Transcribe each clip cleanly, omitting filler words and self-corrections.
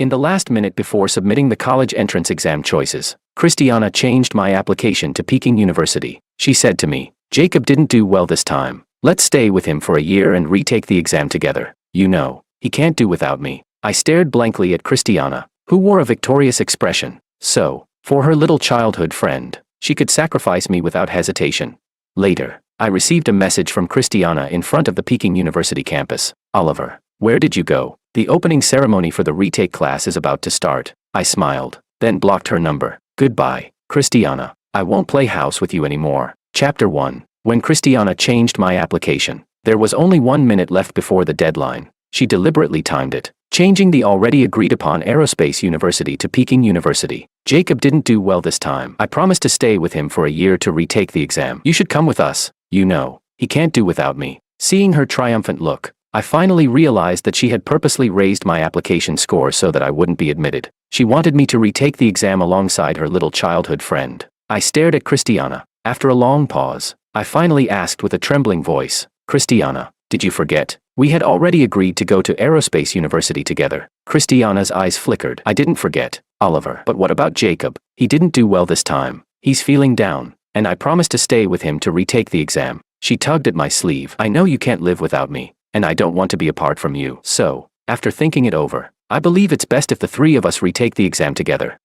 In the last minute before submitting the college entrance exam choices, Christiana changed my application to Peking University. She said to me, "Jacob didn't do well this time. Let's stay with him for a year and retake the exam together. You know, he can't do without me." I stared blankly at Christiana, who wore a victorious expression. So, for her little childhood friend, she could sacrifice me without hesitation. Later, I received a message from Christiana in front of the Peking University campus. "Oliver, where did you go? The opening ceremony for the retake class is about to start." I smiled, then blocked her number. "Goodbye, Christiana. I won't play house with you anymore." Chapter 1. When Christiana changed my application, there was only 1 minute left before the deadline. She deliberately timed it, changing the already agreed-upon Aerospace University to Peking University. "Jacob didn't do well this time. I promised to stay with him for a year to retake the exam. You should come with us. You know, he can't do without me." Seeing her triumphant look, I finally realized that she had purposely raised my application score so that I wouldn't be admitted. She wanted me to retake the exam alongside her little childhood friend. I stared at Christiana. After a long pause, I finally asked with a trembling voice, "Christiana, did you forget? We had already agreed to go to Aerospace University together." Christiana's eyes flickered. "I didn't forget, Oliver. But what about Jacob? He didn't do well this time. He's feeling down, and I promised to stay with him to retake the exam." She tugged at my sleeve. "I know you can't live without me, and I don't want to be apart from you. So, after thinking it over, I believe it's best if the three of us retake the exam together."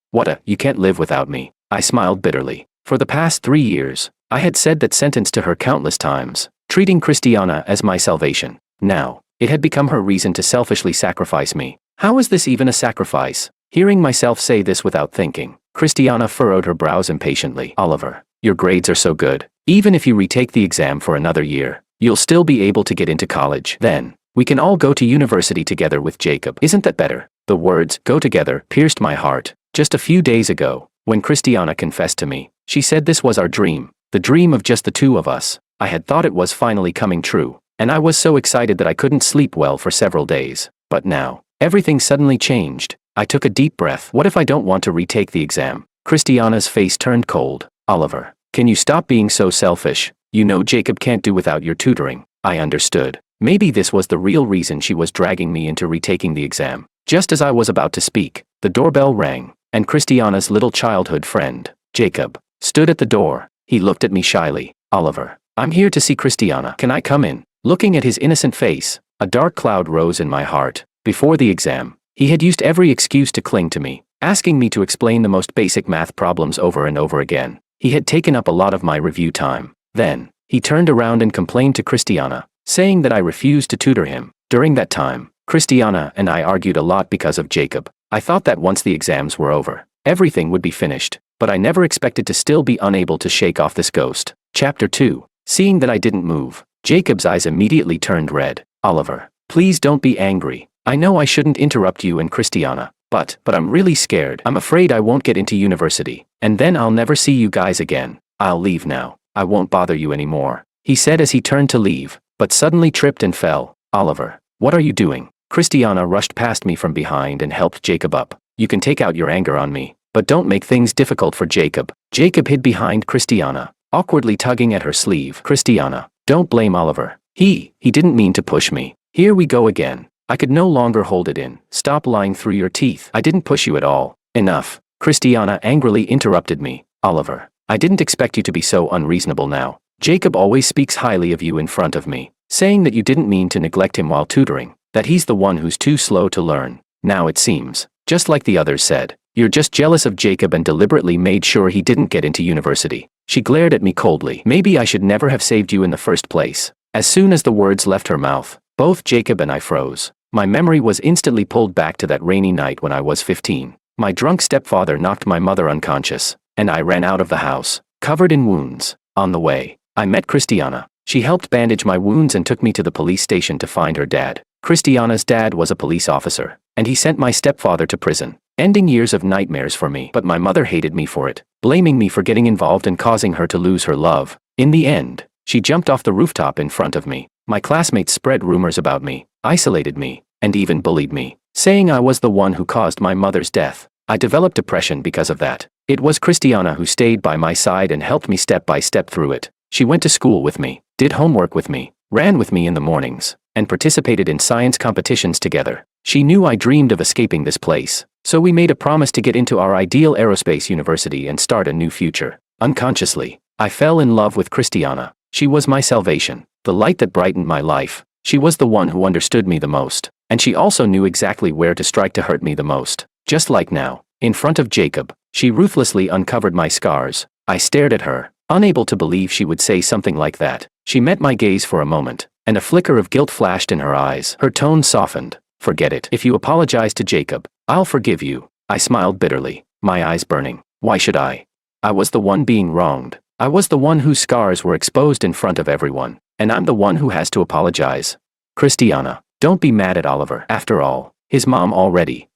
You can't live without me." I smiled bitterly. For the past 3 years, I had said that sentence to her countless times, treating Christiana as my salvation. Now, it had become her reason to selfishly sacrifice me. How is this even a sacrifice? Hearing myself say this without thinking, Christiana furrowed her brows impatiently. "Oliver, your grades are so good. Even if you retake the exam for another year, you'll still be able to get into college. Then, we can all go to university together with Jacob. Isn't that better?" The words, "go together," pierced my heart. Just a few days ago, when Christiana confessed to me, she said this was our dream, the dream of just the two of us. I had thought it was finally coming true, and I was so excited that I couldn't sleep well for several days. But now, everything suddenly changed. I took a deep breath. "What if I don't want to retake the exam?" Christiana's face turned cold. "Oliver, can you stop being so selfish? You know Jacob can't do without your tutoring." I understood. Maybe this was the real reason she was dragging me into retaking the exam. Just as I was about to speak, the doorbell rang, and Christiana's little childhood friend, Jacob, stood at the door. He looked at me shyly. "Oliver, I'm here to see Christiana. Can I come in?" Looking at his innocent face, a dark cloud rose in my heart. Before the exam, he had used every excuse to cling to me, asking me to explain the most basic math problems over and over again. He had taken up a lot of my review time. Then, he turned around and complained to Christiana, saying that I refused to tutor him. During that time, Christiana and I argued a lot because of Jacob. I thought that once the exams were over, everything would be finished, but I never expected to still be unable to shake off this ghost. Chapter 2. Seeing that I didn't move, Jacob's eyes immediately turned red. "Oliver, please don't be angry. I know I shouldn't interrupt you and Christiana, but I'm really scared. I'm afraid I won't get into university, and then I'll never see you guys again. I'll leave now. I won't bother you anymore," he said as he turned to leave, but suddenly tripped and fell. "Oliver, what are you doing?" Christiana rushed past me from behind and helped Jacob up. "You can take out your anger on me, but don't make things difficult for Jacob." Jacob hid behind Christiana, awkwardly tugging at her sleeve. "Christiana, don't blame Oliver. He didn't mean to push me." Here we go again. I could no longer hold it in. "Stop lying through your teeth. I didn't push you at all." "Enough." Christiana angrily interrupted me. "Oliver, I didn't expect you to be so unreasonable now. Jacob always speaks highly of you in front of me, saying that you didn't mean to neglect him while tutoring, that he's the one who's too slow to learn. Now it seems, just like the others said, you're just jealous of Jacob and deliberately made sure he didn't get into university." She glared at me coldly. "Maybe I should never have saved you in the first place." As soon as the words left her mouth, both Jacob and I froze. My memory was instantly pulled back to that rainy night when I was 15. My drunk stepfather knocked my mother unconscious, and I ran out of the house, covered in wounds. On the way, I met Christiana. She helped bandage my wounds and took me to the police station to find her dad. Christiana's dad was a police officer, and he sent my stepfather to prison, ending years of nightmares for me. But my mother hated me for it, blaming me for getting involved and causing her to lose her love. In the end, she jumped off the rooftop in front of me. My classmates spread rumors about me, isolated me, and even bullied me, saying I was the one who caused my mother's death. I developed depression because of that. It was Christiana who stayed by my side and helped me step by step through it. She went to school with me, did homework with me, ran with me in the mornings, and participated in science competitions together. She knew I dreamed of escaping this place, so we made a promise to get into our ideal aerospace university and start a new future. Unconsciously, I fell in love with Christiana. She was my salvation, the light that brightened my life. She was the one who understood me the most, and she also knew exactly where to strike to hurt me the most. Just like now, in front of Jacob, she ruthlessly uncovered my scars. I stared at her, unable to believe she would say something like that. She met my gaze for a moment, and a flicker of guilt flashed in her eyes. Her tone softened. Forget it. If you apologize to Jacob, I'll forgive you. I smiled bitterly, my eyes burning. Why should I? I was the one being wronged. I was the one whose scars were exposed in front of everyone, and I'm the one who has to apologize. Christiana, don't be mad at Oliver. After all, his mom already.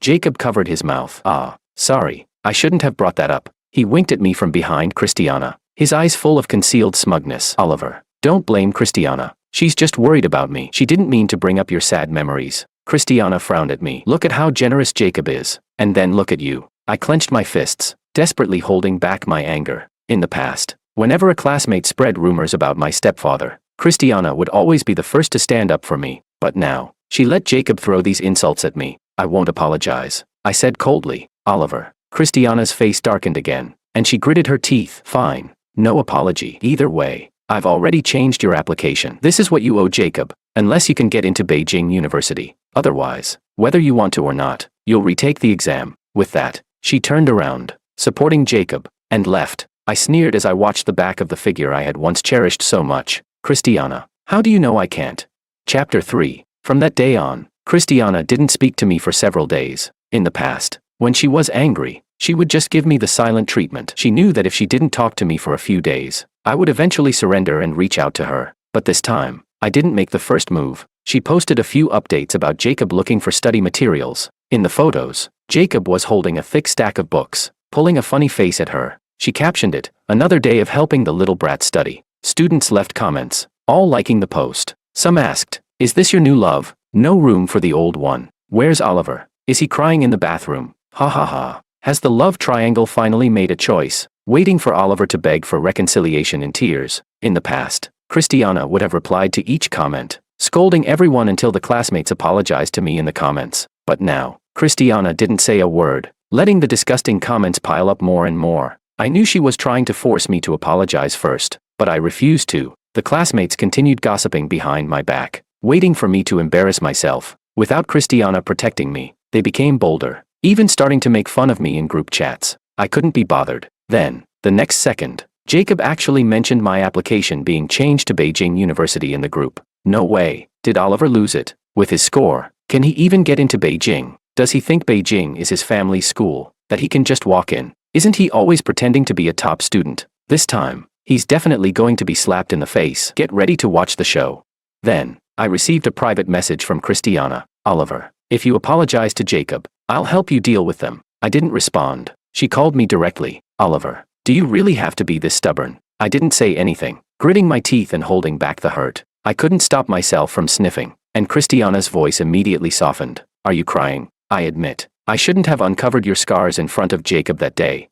Jacob covered his mouth. Sorry, I shouldn't have brought that up. He winked at me from behind Christiana, his eyes full of concealed smugness. Oliver, don't blame Christiana. She's just worried about me. She didn't mean to bring up your sad memories. Christiana frowned at me. Look at how generous Jacob is, and then look at you. I clenched my fists, desperately holding back my anger. In the past, whenever a classmate spread rumors about my stepfather, Christiana would always be the first to stand up for me. But now, she let Jacob throw these insults at me. I won't apologize, I said coldly. Oliver. Christiana's face darkened again, and she gritted her teeth. Fine, no apology. Either way, I've already changed your application. This is what you owe Jacob, unless you can get into Beijing University. Otherwise, whether you want to or not, you'll retake the exam. With that, she turned around, supporting Jacob, and left. I sneered as I watched the back of the figure I had once cherished so much. Christiana, how do you know I can't? Chapter 3. From that day on, Christiana didn't speak to me for several days. In the past, when she was angry, she would just give me the silent treatment. She knew that if she didn't talk to me for a few days, I would eventually surrender and reach out to her. But this time, I didn't make the first move. She posted a few updates about Jacob looking for study materials. In the photos, Jacob was holding a thick stack of books, pulling a funny face at her. She captioned it, "Another day of helping the little brat study." Students left comments, all liking the post. Some asked, "Is this your new love? No room for the old one. Where's Oliver? Is he crying in the bathroom? Ha ha ha." Has the love triangle finally made a choice, waiting for Oliver to beg for reconciliation in tears? In the past, Christiana would have replied to each comment, scolding everyone until the classmates apologized to me in the comments. But now, Christiana didn't say a word, letting the disgusting comments pile up more and more. I knew she was trying to force me to apologize first, but I refused to. The classmates continued gossiping behind my back, waiting for me to embarrass myself. Without Christiana protecting me, they became bolder, even starting to make fun of me in group chats. I couldn't be bothered. Then, the next second, Jacob actually mentioned my application being changed to Beijing University in the group. No way. Did Oliver lose it? With his score, can he even get into Beijing? Does he think Beijing is his family's school, that he can just walk in? Isn't he always pretending to be a top student? This time, he's definitely going to be slapped in the face. Get ready to watch the show. Then, I received a private message from Christiana. Oliver, if you apologize to Jacob, I'll help you deal with them. I didn't respond. She called me directly. Oliver, do you really have to be this stubborn? I didn't say anything, gritting my teeth and holding back the hurt. I couldn't stop myself from sniffing, and Christiana's voice immediately softened. Are you crying? I admit, I shouldn't have uncovered your scars in front of Jacob that day.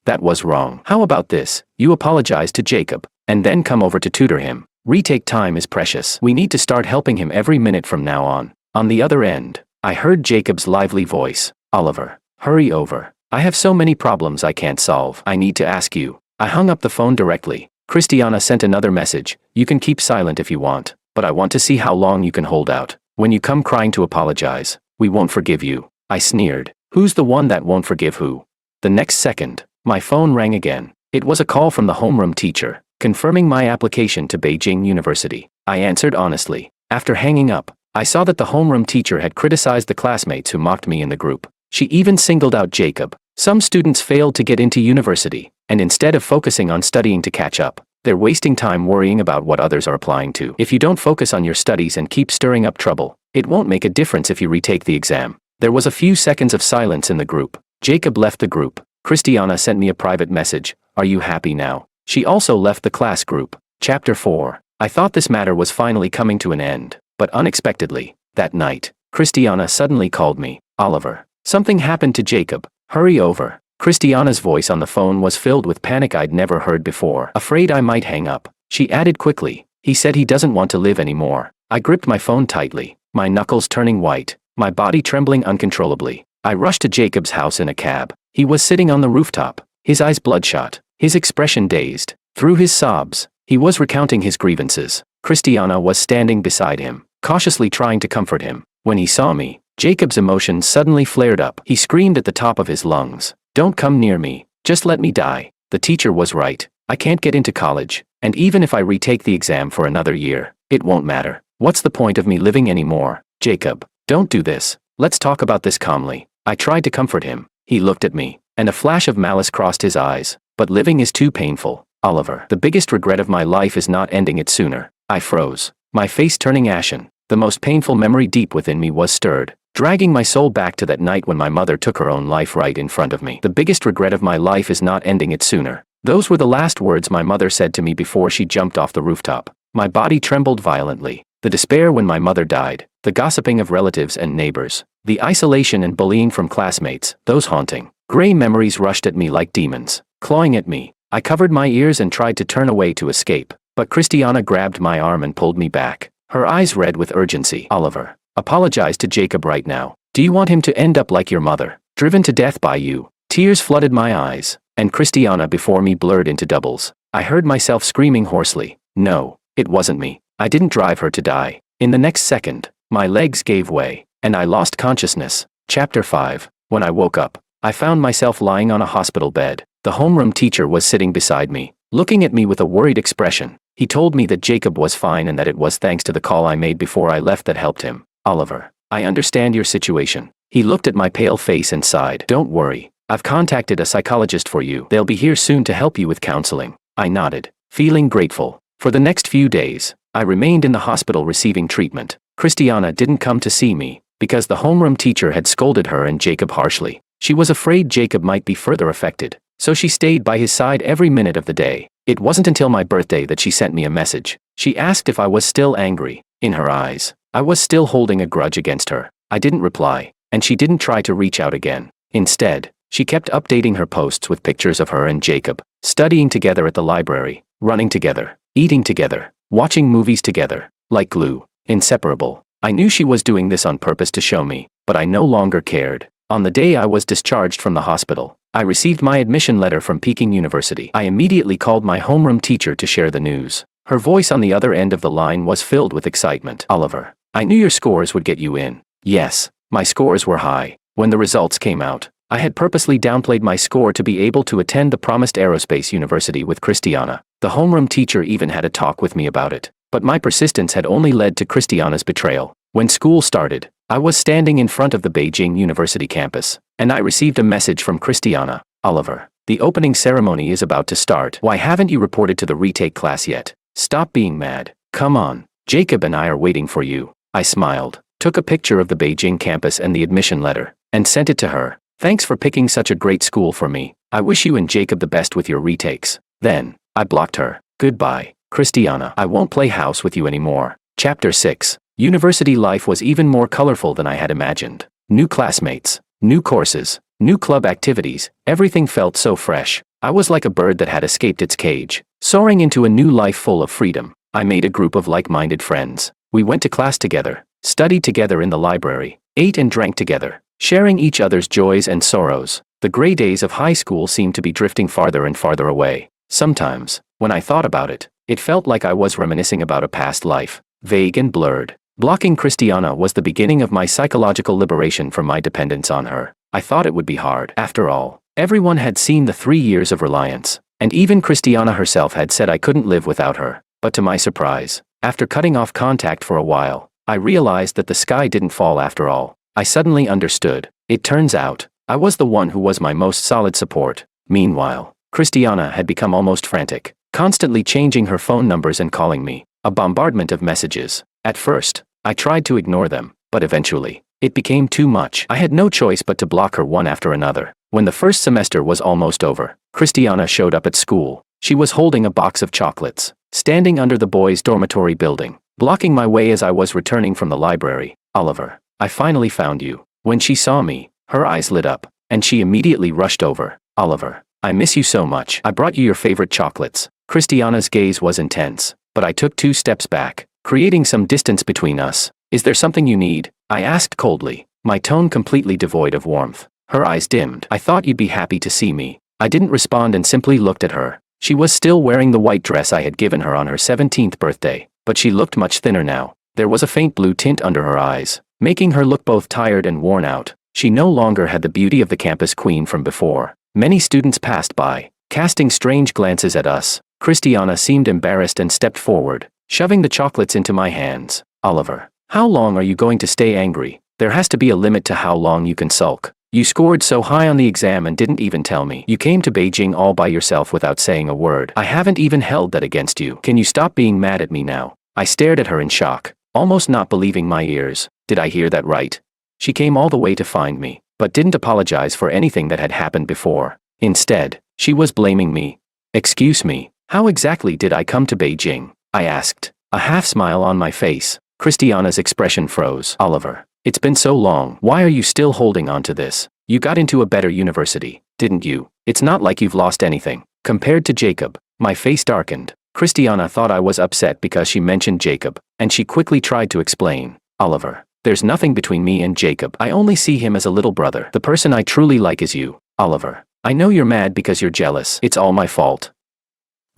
That was wrong. How about this? You apologize to Jacob, and then come over to tutor him. Retake time is precious. We need to start helping him every minute from now on. On the other end, I heard Jacob's lively voice. Oliver, hurry over. I have so many problems I can't solve. I need to ask you. I hung up the phone directly. Christiana sent another message. You can keep silent if you want, but I want to see how long you can hold out. When you come crying to apologize, we won't forgive you. I sneered. Who's the one that won't forgive who? The next second, my phone rang again. It was a call from the homeroom teacher, confirming my application to Beijing University. I answered honestly. After hanging up, I saw that the homeroom teacher had criticized the classmates who mocked me in the group. She even singled out Jacob. Some students failed to get into university, and instead of focusing on studying to catch up, they're wasting time worrying about what others are applying to. If you don't focus on your studies and keep stirring up trouble, it won't make a difference if you retake the exam. There was a few seconds of silence in the group. Jacob left the group. Christiana sent me a private message. Are you happy now? She also left the class group. Chapter 4. I thought this matter was finally coming to an end, but unexpectedly, that night, Christiana suddenly called me. Oliver, something happened to Jacob. Hurry over. Christiana's voice on the phone was filled with panic I'd never heard before. Afraid I might hang up, she added quickly. He said he doesn't want to live anymore. I gripped my phone tightly. my knuckles turning white, my body trembling uncontrollably. I rushed to Jacob's house in a cab. He was sitting on the rooftop, his eyes bloodshot, his expression dazed. Through his sobs, he was recounting his grievances. Christiana was standing beside him, cautiously trying to comfort him. When he saw me, Jacob's emotions suddenly flared up. He screamed at the top of his lungs, "Don't come near me, just let me die." The teacher was right. I can't get into college, and even if I retake the exam for another year, it won't matter. What's the point of me living anymore? Jacob, don't do this. Let's talk about this calmly. I tried to comfort him. He looked at me, and a flash of malice crossed his eyes. But living is too painful, Oliver. The biggest regret of my life is not ending it sooner. I froze, my face turning ashen. The most painful memory deep within me was stirred, dragging my soul back to that night when my mother took her own life right in front of me. The biggest regret of my life is not ending it sooner. Those were the last words my mother said to me before she jumped off the rooftop. My body trembled violently. The despair when my mother died, the gossiping of relatives and neighbors, the isolation and bullying from classmates, those haunting, gray memories rushed at me like demons, clawing at me. I covered my ears and tried to turn away to escape, but Christiana grabbed my arm and pulled me back, her eyes red with urgency. Oliver, apologize to Jacob right now. Do you want him to end up like your mother, driven to death by you? Tears flooded my eyes, and Christiana before me blurred into doubles. I heard myself screaming hoarsely, "No, it wasn't me. I didn't drive her to die." In the next second, my legs gave way, and I lost consciousness. Chapter 5. When I woke up, I found myself lying on a hospital bed. The homeroom teacher was sitting beside me, looking at me with a worried expression. He told me that Jacob was fine and that it was thanks to the call I made before I left that helped him. Oliver, I understand your situation. He looked at my pale face and sighed. Don't worry, I've contacted a psychologist for you. They'll be here soon to help you with counseling. I nodded, feeling grateful. For the next few days, I remained in the hospital receiving treatment. Christiana didn't come to see me, because the homeroom teacher had scolded her and Jacob harshly. She was afraid Jacob might be further affected, so she stayed by his side every minute of the day. It wasn't until my birthday that she sent me a message. She asked if I was still angry. In her eyes, I was still holding a grudge against her. I didn't reply, and she didn't try to reach out again. Instead, she kept updating her posts with pictures of her and Jacob, studying together at the library, running together, eating together, watching movies together, like glue, inseparable. I knew she was doing this on purpose to show me, but I no longer cared. On the day I was discharged from the hospital, I received my admission letter from Peking University. I immediately called my homeroom teacher to share the news. Her voice on the other end of the line was filled with excitement. Oliver, I knew your scores would get you in. Yes, my scores were high. When the results came out, I had purposely downplayed my score to be able to attend the promised aerospace university with Christiana. The homeroom teacher even had a talk with me about it. But my persistence had only led to Christiana's betrayal. When school started, I was standing in front of the Beijing University campus, and I received a message from Christiana. Oliver, the opening ceremony is about to start. Why haven't you reported to the retake class yet? Stop being mad. Come on. Jacob and I are waiting for you. I smiled, took a picture of the Beijing campus and the admission letter, and sent it to her. Thanks for picking such a great school for me. I wish you and Jacob the best with your retakes. Then, I blocked her. Goodbye, Christiana. I won't play house with you anymore. Chapter 6. University life was even more colorful than I had imagined. New classmates, new courses, new club activities, everything felt so fresh. I was like a bird that had escaped its cage, soaring into a new life full of freedom. I made a group of like-minded friends. We went to class together, studied together in the library, ate and drank together, sharing each other's joys and sorrows. The gray days of high school seemed to be drifting farther and farther away. Sometimes, when I thought about it, it felt like I was reminiscing about a past life, vague and blurred. Blocking Christiana was the beginning of my psychological liberation from my dependence on her. I thought it would be hard. After all, everyone had seen the 3 years of reliance, and even Christiana herself had said I couldn't live without her. But to my surprise, after cutting off contact for a while, I realized that the sky didn't fall after all. I suddenly understood. It turns out, I was the one who was my most solid support. Meanwhile, Christiana had become almost frantic, constantly changing her phone numbers and calling me. A bombardment of messages. At first, I tried to ignore them, but eventually, it became too much. I had no choice but to block her one after another. When the first semester was almost over, Christiana showed up at school. She was holding a box of chocolates, standing under the boys' dormitory building, blocking my way as I was returning from the library. Oliver, I finally found you. When she saw me, her eyes lit up, and she immediately rushed over. Oliver, I miss you so much. I brought you your favorite chocolates. Christiana's gaze was intense, but I took 2 steps back, creating some distance between us. Is there something you need? I asked coldly, my tone completely devoid of warmth. Her eyes dimmed. I thought you'd be happy to see me. I didn't respond and simply looked at her. She was still wearing the white dress I had given her on her 17th birthday, but she looked much thinner now. There was a faint blue tint under her eyes, making her look both tired and worn out. She no longer had the beauty of the campus queen from before. Many students passed by, casting strange glances at us. Christiana seemed embarrassed and stepped forward, shoving the chocolates into my hands. Oliver, how long are you going to stay angry? There has to be a limit to how long you can sulk. You scored so high on the exam and didn't even tell me. You came to Beijing all by yourself without saying a word. I haven't even held that against you. Can you stop being mad at me now? I stared at her in shock, almost not believing my ears. Did I hear that right? She came all the way to find me, but didn't apologize for anything that had happened before. Instead, she was blaming me. Excuse me, how exactly did I come to Beijing? I asked, a half smile on my face. Christiana's expression froze. Oliver, it's been so long. Why are you still holding on to this? You got into a better university, didn't you? It's not like you've lost anything. Compared to Jacob, my face darkened. Christiana thought I was upset because she mentioned Jacob, and she quickly tried to explain. Oliver, there's nothing between me and Jacob. I only see him as a little brother. The person I truly like is you. Oliver, I know you're mad because you're jealous. It's all my fault.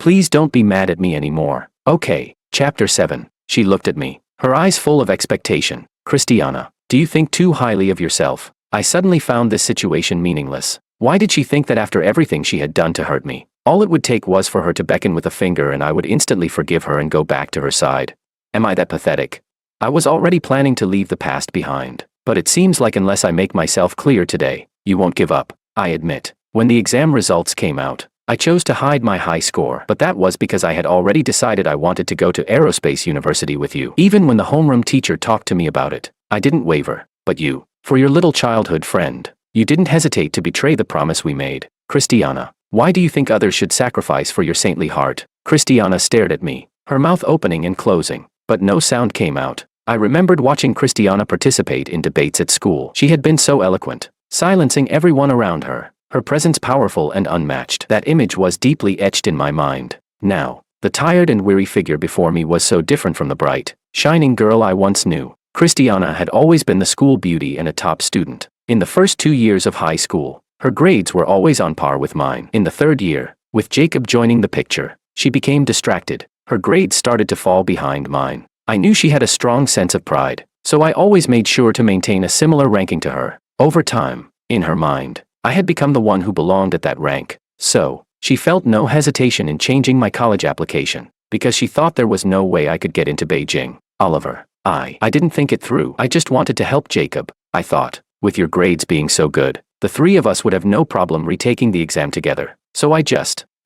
Please don't be mad at me anymore. Okay. Chapter 7. She looked at me, her eyes full of expectation. Christiana, do you think too highly of yourself? I suddenly found this situation meaningless. Why did she think that after everything she had done to hurt me, all it would take was for her to beckon with a finger and I would instantly forgive her and go back to her side? Am I that pathetic? I was already planning to leave the past behind, but it seems like unless I make myself clear today, you won't give up. I admit, when the exam results came out, I chose to hide my high score, but that was because I had already decided I wanted to go to Aerospace University with you. Even when the homeroom teacher talked to me about it, I didn't waver. But you, for your little childhood friend, you didn't hesitate to betray the promise we made. Christiana, why do you think others should sacrifice for your saintly heart? Christiana stared at me, her mouth opening and closing, but no sound came out. I remembered watching Christiana participate in debates at school. She had been so eloquent, silencing everyone around her. Her presence powerful and unmatched. That image was deeply etched in my mind. Now, the tired and weary figure before me was so different from the bright, shining girl I once knew. Christiana had always been the school beauty and a top student. In the first 2 years of high school, her grades were always on par with mine. In the third year, with Jacob joining the picture, she became distracted. Her grades started to fall behind mine. I knew she had a strong sense of pride, so I always made sure to maintain a similar ranking to her. Over time, in her mind, I had become the one who belonged at that rank, so she felt no hesitation in changing my college application, because she thought there was no way I could get into Beijing. Oliver, I didn't think it through. I just wanted to help Jacob. I thought, with your grades being so good, the three of us would have no problem retaking the exam together. So I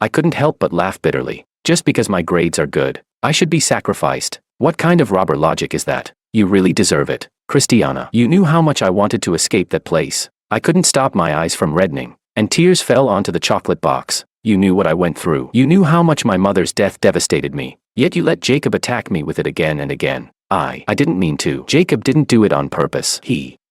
couldn't help but laugh bitterly. Just because my grades are good, I should be sacrificed. What kind of robber logic is that? You really deserve it. Christiana, you knew how much I wanted to escape that place. I couldn't stop my eyes from reddening, and tears fell onto the chocolate box. You knew what I went through. You knew how much my mother's death devastated me, yet you let Jacob attack me with it again and again. I didn't mean to. Jacob didn't do it on purpose.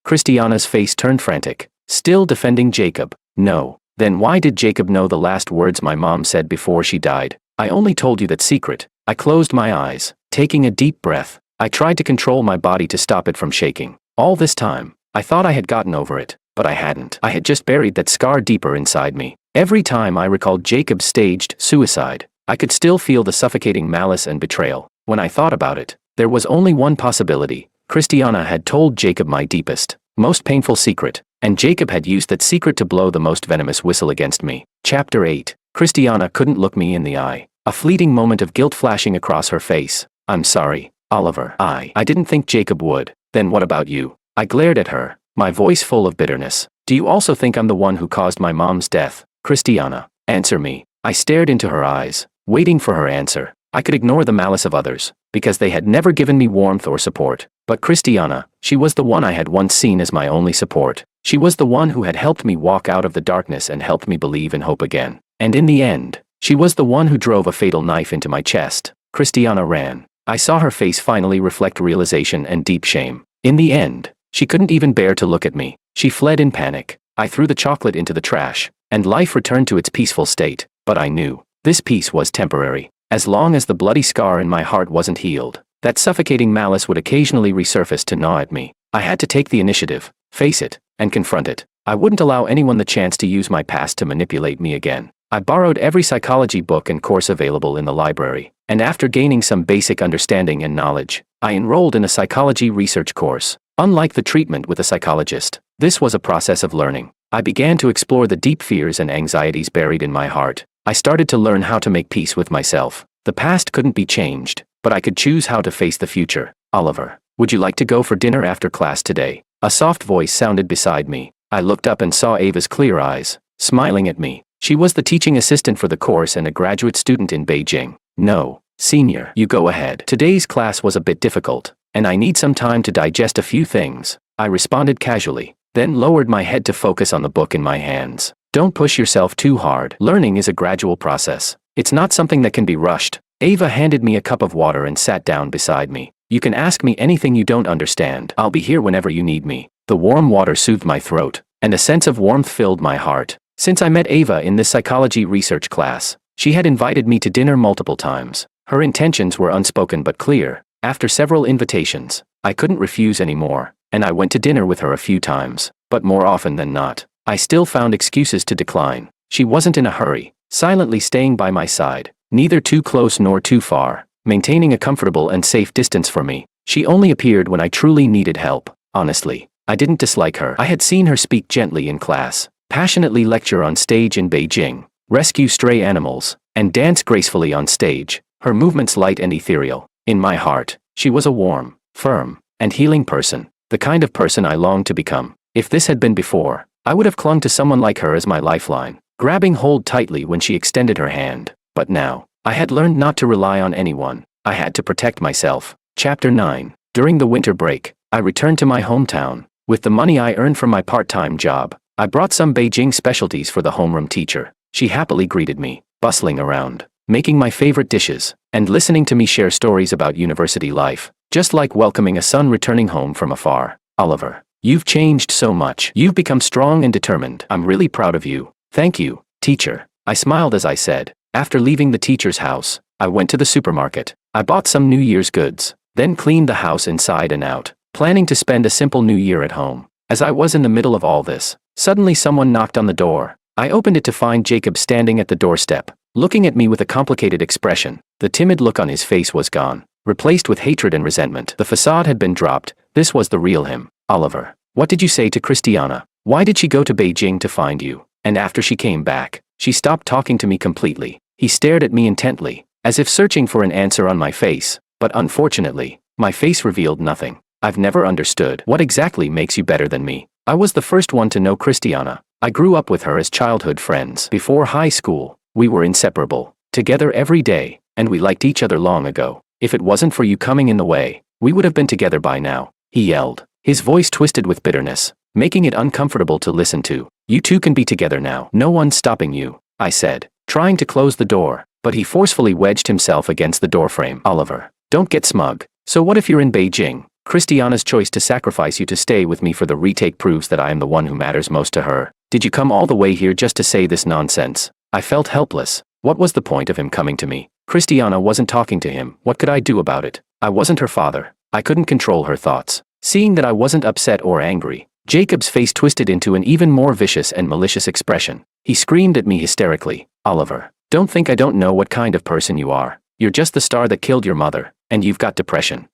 Christiana's face turned frantic, still defending Jacob. No. Then why did Jacob know the last words my mom said before she died? I only told you that secret. I closed my eyes, taking a deep breath. I tried to control my body to stop it from shaking. All this time, I thought I had gotten over it. But I hadn't. I had just buried that scar deeper inside me. Every time I recalled Jacob's staged suicide, I could still feel the suffocating malice and betrayal. When I thought about it, there was only one possibility. Christiana had told Jacob my deepest, most painful secret, and Jacob had used that secret to blow the most venomous whistle against me. Chapter 8. Christiana couldn't look me in the eye, a fleeting moment of guilt flashing across her face. I'm sorry, Oliver. I didn't think Jacob would. Then what about you? I glared at her, my voice full of bitterness. Do you also think I'm the one who caused my mom's death? Christiana, answer me. I stared into her eyes, waiting for her answer. I could ignore the malice of others, because they had never given me warmth or support. But Christiana, she was the one I had once seen as my only support. She was the one who had helped me walk out of the darkness and helped me believe in hope again. And in the end, she was the one who drove a fatal knife into my chest. Christiana ran. I saw her face finally reflect realization and deep shame. In the end, she couldn't even bear to look at me. She fled in panic. I threw the chocolate into the trash, and life returned to its peaceful state. But I knew, this peace was temporary. As long as the bloody scar in my heart wasn't healed, That suffocating malice would occasionally resurface to gnaw at me. I had to take the initiative, face it, and confront it. I wouldn't allow anyone the chance to use my past to manipulate me again. I borrowed every psychology book and course available in the library, and after gaining some basic understanding and knowledge, I enrolled in a psychology research course. Unlike the treatment with a psychologist, this was a process of learning. I began to explore the deep fears and anxieties buried in my heart. I started to learn how to make peace with myself. The past couldn't be changed, but I could choose how to face the future. Oliver, would you like to go for dinner after class today? A soft voice sounded beside me. I looked up and saw Ava's clear eyes, smiling at me. She was the teaching assistant for the course and a graduate student in Beijing. No, senior, you go ahead. Today's class was a bit difficult, and I need some time to digest a few things, I responded casually, then lowered my head to focus on the book in my hands. Don't push yourself too hard. Learning is a gradual process. It's not something that can be rushed. Ava handed me a cup of water and sat down beside me. You can ask me anything you don't understand. I'll be here whenever you need me. The warm water soothed my throat, and a sense of warmth filled my heart. Since I met Ava in this psychology research class, she had invited me to dinner multiple times. Her intentions were unspoken but clear. After several invitations, I couldn't refuse anymore, and I went to dinner with her a few times, but more often than not, I still found excuses to decline. She wasn't in a hurry, silently staying by my side, neither too close nor too far, maintaining a comfortable and safe distance for me. She only appeared when I truly needed help. Honestly, I didn't dislike her. I had seen her speak gently in class, passionately lecture on stage in Beijing, rescue stray animals, and dance gracefully on stage, her movements light and ethereal. In my heart, she was a warm, firm, and healing person, the kind of person I longed to become. If this had been before, I would have clung to someone like her as my lifeline, grabbing hold tightly when she extended her hand. But now, I had learned not to rely on anyone. I had to protect myself. Chapter 9. During the winter break, I returned to my hometown. With the money I earned from my part-time job, I brought some Beijing specialties for the homeroom teacher. She happily greeted me, bustling around, making my favorite dishes, and listening to me share stories about university life, just like welcoming a son returning home from afar. Oliver, you've changed so much. You've become strong and determined. I'm really proud of you. Thank you, teacher. I smiled as I said. After leaving the teacher's house, I went to the supermarket. I bought some New Year's goods, then cleaned the house inside and out, planning to spend a simple New Year at home. As I was in the middle of all this, suddenly someone knocked on the door. I opened it to find Jacob standing at the doorstep, looking at me with a complicated expression. The timid look on his face was gone, replaced with hatred and resentment. The facade had been dropped. This was the real him. Oliver, what did you say to Christiana? Why did she go to Beijing to find you? And after she came back, she stopped talking to me completely. He stared at me intently, as if searching for an answer on my face, but unfortunately, my face revealed nothing. I've never understood. What exactly makes you better than me? I was the first one to know Christiana. I grew up with her as childhood friends. Before high school, we were inseparable, together every day, and we liked each other long ago. If it wasn't for you coming in the way, we would have been together by now, he yelled, his voice twisted with bitterness, making it uncomfortable to listen to. You two can be together now. No one's stopping you, I said, trying to close the door, but he forcefully wedged himself against the doorframe. Oliver, don't get smug. So what if you're in Beijing? Christiana's choice to sacrifice you to stay with me for the retake proves that I am the one who matters most to her. Did you come all the way here just to say this nonsense? I felt helpless. What was the point of him coming to me? Christiana wasn't talking to him. What could I do about it? I wasn't her father. I couldn't control her thoughts. Seeing that I wasn't upset or angry, Jacob's face twisted into an even more vicious and malicious expression. He screamed at me hysterically. Oliver, don't think I don't know what kind of person you are. You're just the star that killed your mother, and you've got depression.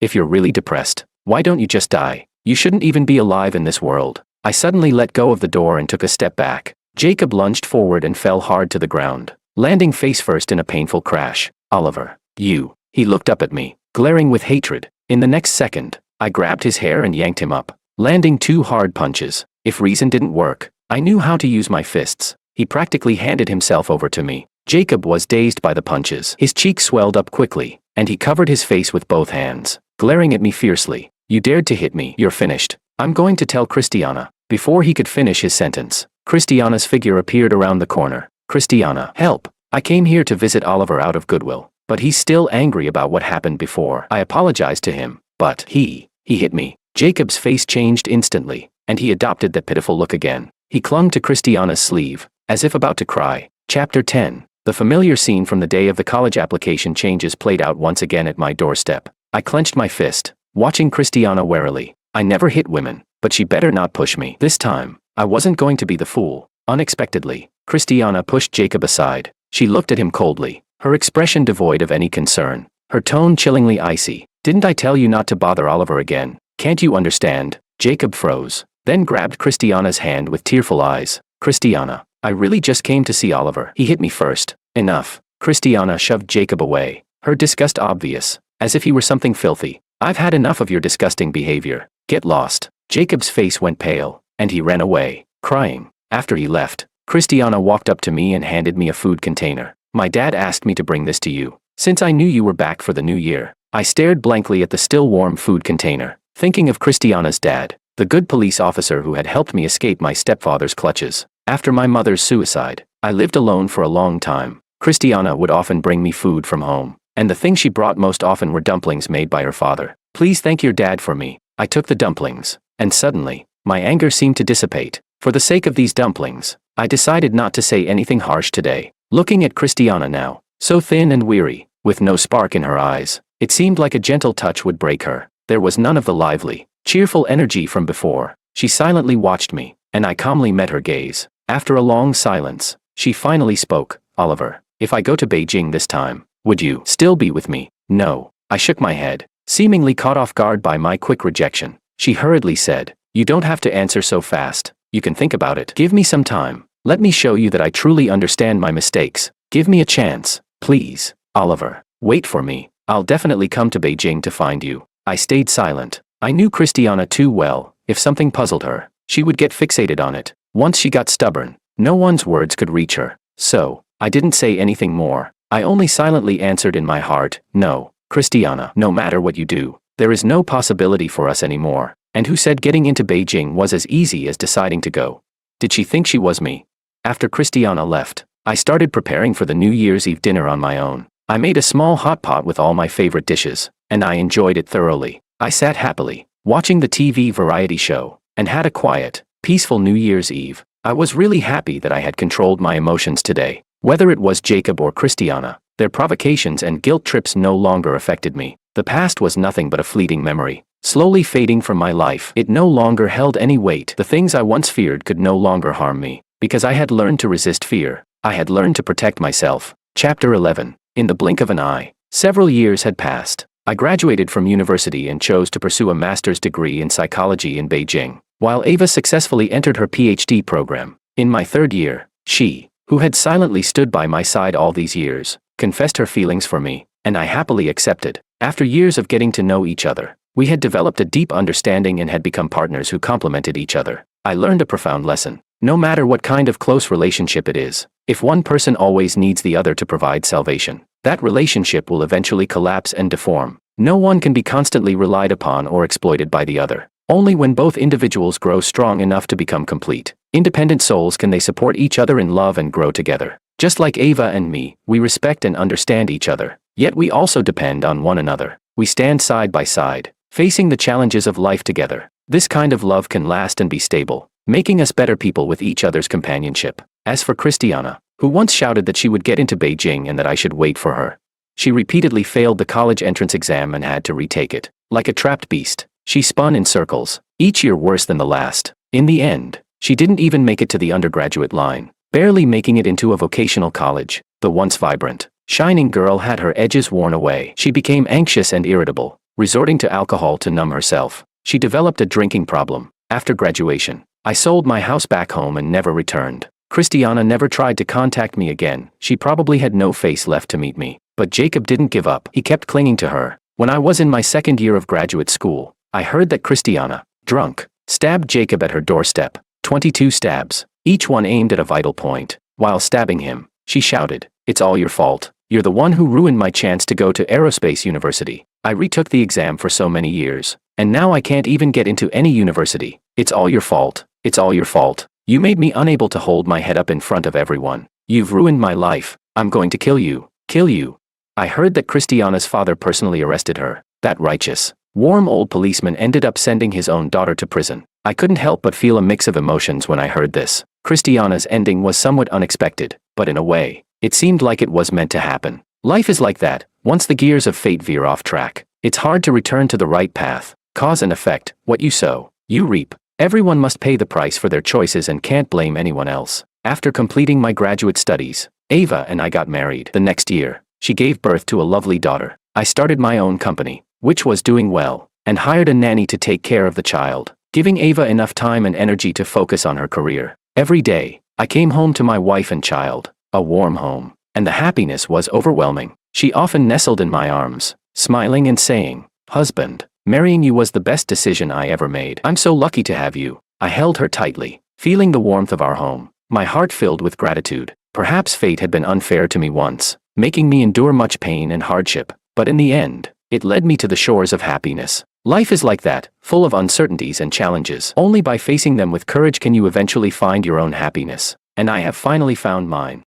If you're really depressed, why don't you just die? You shouldn't even be alive in this world. I suddenly let go of the door and took a step back. Jacob lunged forward and fell hard to the ground, landing face first in a painful crash. Oliver, you. He looked up at me, glaring with hatred. In the next second, I grabbed his hair and yanked him up, landing 2 hard punches. If reason didn't work, I knew how to use my fists. He practically handed himself over to me. Jacob was dazed by the punches. His cheeks swelled up quickly, and he covered his face with both hands, glaring at me fiercely. You dared to hit me. You're finished. I'm going to tell Christiana. Before he could finish his sentence, Christiana's figure appeared around the corner. Christiana, help. I came here to visit Oliver out of goodwill, but he's still angry about what happened before. I apologized to him, but he hit me. Jacob's face changed instantly, and he adopted that pitiful look again. He clung to Christiana's sleeve, as if about to cry. Chapter 10. The familiar scene from the day of the college application changes played out once again at my doorstep. I clenched my fist, watching Christiana warily. I never hit women, but she better not push me. This time, I wasn't going to be the fool. Unexpectedly, Christiana pushed Jacob aside. She looked at him coldly, her expression devoid of any concern, her tone chillingly icy. "Didn't I tell you not to bother Oliver again? Can't you understand?" Jacob froze, then grabbed Christiana's hand with tearful eyes. "Christiana, I really just came to see Oliver. He hit me first." "Enough." Christiana shoved Jacob away, her disgust obvious, as if he were something filthy. "I've had enough of your disgusting behavior. Get lost." Jacob's face went pale, and he ran away, crying. After he left, Christiana walked up to me and handed me a food container. "My dad asked me to bring this to you, since I knew you were back for the new year." I stared blankly at the still warm food container, thinking of Christiana's dad, the good police officer who had helped me escape my stepfather's clutches. After my mother's suicide, I lived alone for a long time. Christiana would often bring me food from home, and the thing she brought most often were dumplings made by her father. "Please thank your dad for me." I took the dumplings, and suddenly, my anger seemed to dissipate. For the sake of these dumplings, I decided not to say anything harsh today. Looking at Christiana now, so thin and weary, with no spark in her eyes, it seemed like a gentle touch would break her. There was none of the lively, cheerful energy from before. She silently watched me, and I calmly met her gaze. After a long silence, she finally spoke. "Oliver, if I go to Beijing this time, would you still be with me?" "No." I shook my head, seemingly caught off guard by my quick rejection. She hurriedly said, "You don't have to answer so fast. You can think about it. Give me some time. Let me show you that I truly understand my mistakes. Give me a chance, please." "Oliver, wait for me. I'll definitely come to Beijing to find you." I stayed silent. I knew Christiana too well. If something puzzled her, she would get fixated on it. Once she got stubborn, no one's words could reach her. So, I didn't say anything more. I only silently answered in my heart, "No, Christiana, no matter what you do, there is no possibility for us anymore." And who said getting into Beijing was as easy as deciding to go? Did she think she was me? After Christiana left, I started preparing for the New Year's Eve dinner on my own. I made a small hot pot with all my favorite dishes, and I enjoyed it thoroughly. I sat happily, watching the TV variety show, and had a quiet, peaceful New Year's Eve. I was really happy that I had controlled my emotions today. Whether it was Jacob or Christiana, their provocations and guilt trips no longer affected me. The past was nothing but a fleeting memory, slowly fading from my life. It no longer held any weight. The things I once feared could no longer harm me, because I had learned to resist fear. I had learned to protect myself. Chapter 11. In the blink of an eye, several years had passed. I graduated from university and chose to pursue a master's degree in psychology in Beijing, while Ava successfully entered her PhD program. In my third year, she, who had silently stood by my side all these years, confessed her feelings for me, and I happily accepted. After years of getting to know each other, we had developed a deep understanding and had become partners who complemented each other. I learned a profound lesson. No matter what kind of close relationship it is, if one person always needs the other to provide salvation, that relationship will eventually collapse and deform. No one can be constantly relied upon or exploited by the other. Only when both individuals grow strong enough to become complete, independent souls can they support each other in love and grow together. Just like Ava and me, we respect and understand each other, yet we also depend on one another. We stand side by side, facing the challenges of life together. This kind of love can last and be stable, making us better people with each other's companionship. As for Christiana, who once shouted that she would get into Beijing and that I should wait for her, she repeatedly failed the college entrance exam and had to retake it. Like a trapped beast, she spun in circles, each year worse than the last. In the end, she didn't even make it to the undergraduate line, barely making it into a vocational college. The once vibrant, shining girl had her edges worn away. She became anxious and irritable, resorting to alcohol to numb herself. She developed a drinking problem. After graduation, I sold my house back home and never returned. Christiana never tried to contact me again. She probably had no face left to meet me. But Jacob didn't give up. He kept clinging to her. When I was in my second year of graduate school, I heard that Christiana, drunk, stabbed Jacob at her doorstep. 22 stabs, each one aimed at a vital point. While stabbing him, she shouted, "It's all your fault. You're the one who ruined my chance to go to aerospace university. I retook the exam for so many years, and now I can't even get into any university. It's all your fault. It's all your fault. You made me unable to hold my head up in front of everyone. You've ruined my life. I'm going to kill you. Kill you." I heard that Christiana's father personally arrested her. That righteous, warm old policeman ended up sending his own daughter to prison. I couldn't help but feel a mix of emotions when I heard this. Christiana's ending was somewhat unexpected, but in a way, It seemed like it was meant to happen. Life is like that. Once the gears of fate veer off track, it's hard to return to the right path. Cause and effect. What you sow, you reap. Everyone must pay the price for their choices and can't blame anyone else. After completing my graduate studies, Ava and I got married. The next year, she gave birth to a lovely daughter. I started my own company, which was doing well, and hired a nanny to take care of the child, giving Ava enough time and energy to focus on her career. Every day, I came home to my wife and child, a warm home, and the happiness was overwhelming. She often nestled in my arms, smiling and saying, "Husband, marrying you was the best decision I ever made. I'm so lucky to have you." I held her tightly, feeling the warmth of our home, my heart filled with gratitude. Perhaps fate had been unfair to me once, making me endure much pain and hardship, but in the end, it led me to the shores of happiness. Life is like that, full of uncertainties and challenges. Only by facing them with courage can you eventually find your own happiness. And I have finally found mine.